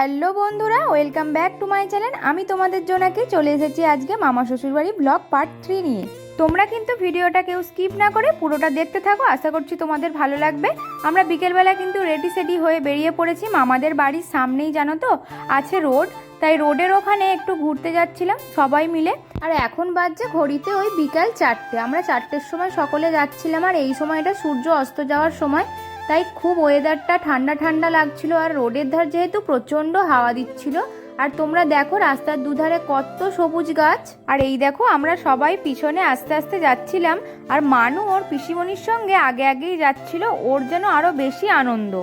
Hello বন্ধুরা, welcome back to my channel. আমি তোমাদের জোনাকি চলে এসেছি আজকে মামা শ্বশুরবাড়ি ব্লগ পার্ট 3 নিয়ে। তোমরা কিন্তু ভিডিওটা কেউ স্কিপ না করে পুরোটা দেখতে থাকো, আশা করছি তোমাদের ভালো লাগবে। আমরা বিকেলবেলা কিন্তু রেডি সেডি হয়ে বেরিয়ে পড়েছি। মামাদের বাড়ির সামনেই জানো তো আছে রোড, তাই রোডের ওখানে একটু ঘুরতে যাচ্ছিলাম সবাই মিলে। আর এখন বাজছে ঘড়িতে ওই বিকাল 4টে। আমরা 4টের সময় সকলে যাচ্ছিলাম, আর এই সময়টা সূর্য অস্ত যাওয়ার সময়, তাই খুব ওয়েদারটা ঠান্ডা ঠান্ডা লাগছিল। আর রোডের ধার যেহেতু প্রচণ্ড হাওয়া দিচ্ছিল। আর তোমরা দেখো রাস্তার দুধারে কত সবুজ গাছ। আর এই দেখো আমরা সবাই পিছনে আস্তে আস্তে যাচ্ছিলাম, আর মানু ওর পিসিমণির সঙ্গে আগে আগেই যাচ্ছিল, ওর যেন আরো বেশি আনন্দ।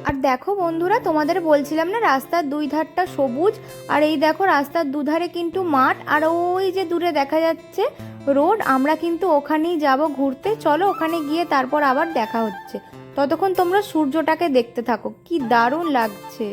আর দেখো বন্ধুরা, তোমাদের বলছিলাম না রাস্তার দুই ধারটা সবুজ, আর এই দেখো রাস্তার দুধারে কিন্তু মাঠ, আর ওই যে দূরে দেখা যাচ্ছে রোড। আমরা কিন্তু ওখানেই যাব ঘুরতে। চলো ওখানে গিয়ে তারপর আবার দেখা হচ্ছে। ততক্ষণ তোমরা সূর্যটাকে দেখতে থাকো, কি দারুণ লাগছে।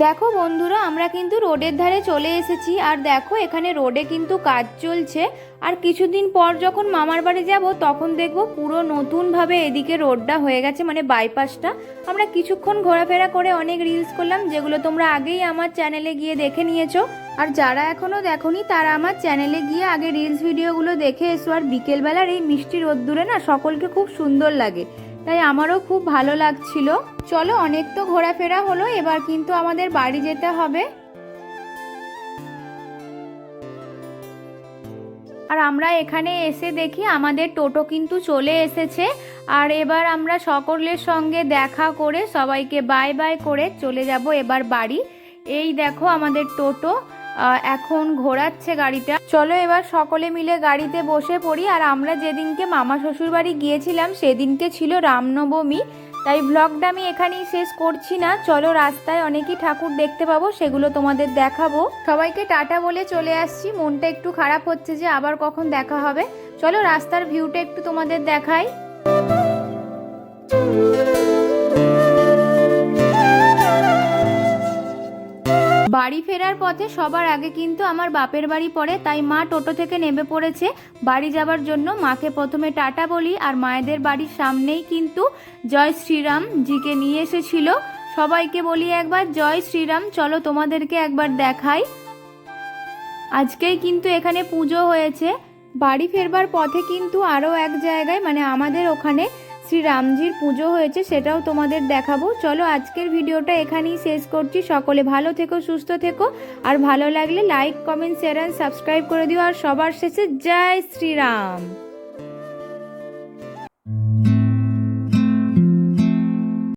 দেখো বন্ধুরা, আমরা কিন্তু রোডের ধারে চলে এসেছি। আর দেখো এখানে রোডে কিন্তু কাজ চলছে। আর কিছুদিন পর যখন মামার বাড়ি যাব তখন দেখবো পুরো নতুনভাবে এদিকে রোডটা হয়ে গেছে, মানে বাইপাসটা। আমরা কিছুক্ষণ ঘোরাফেরা করে অনেক রিলস করলাম, যেগুলো তোমরা আগেই আমার চ্যানেলে গিয়ে দেখে নিয়েছো। আর যারা এখনো দেখোনি তারা আমার চ্যানেলে গিয়ে আগে রিলস ভিডিওগুলো দেখে এসো। আর বিকেলবেলার এই মিষ্টি রোদ্দুরে না সকলকে খুব সুন্দর লাগে, তাই আমারও খুব ভালো লাগছিল। চলো অনেক তো ঘোরাফেরা হলো, এবার কিন্তু আমাদের বাড়ি যেতে হবে। আর আমরা এখানে এসে দেখি আমাদের টোটো কিন্তু চলে এসেছে। আর এবার আমরা সকলের সঙ্গে দেখা করে সবাইকে বাই বাই করে চলে যাব এবার বাড়ি। এই দেখো আমাদের টোটো এখন ঘোরাচ্ছে গাড়িটা। চলো এবার সকলে মিলে গাড়িতে বসে পড়ি। আর আমরা যেদিনকে মামা শ্বশুর বাড়ি গিয়েছিলাম সেদিনকে ছিল রামনবমী, তাই ব্লগটা আমি এখানেই শেষ করছি না। চলো রাস্তায় অনেকই ঠাকুর দেখতে পাবো, সেগুলো তোমাদের দেখাবো। সবাইকে টাটা বলে চলে আসছি, মনটা একটু খারাপ হচ্ছে যে আবার কখন দেখা হবে। চলো রাস্তার ভিউটা একটু তোমাদের দেখাই। বাড়ি ফেরার পথে সবার আগে কিন্তু আমার বাপের বাড়ি পড়ে, তাই মা টোটো থেকে নেমে পড়েছে বাড়ি যাবার জন্য। মাকে প্রথমে টাটা বলি, আর মায়েদের বাড়ির সামনেই কিন্তু জয় শ্রীরাম জিকে নিয়ে এসেছিল। সবাইকে বলি একবার জয় শ্রীরাম। চলো তোমাদেরকে একবার দেখাই। আজকেই কিন্তু এখানে পুজো হয়েছে। বাড়ি ফেরবার পথে কিন্তু আরও এক জায়গায়, মানে আমাদের ওখানে শ্রীরামজির পুজো হয়েছে, সেটাও তোমাদের দেখাবো। চলো আজকের ভিডিওটা এখানেই শেষ করছি। সকলে ভালো থেকো, সুস্থ থেকো, আর ভালো লাগলে like, comment, share and subscribe করে দিও। আর সবার শেষে জয় শ্রীরাম।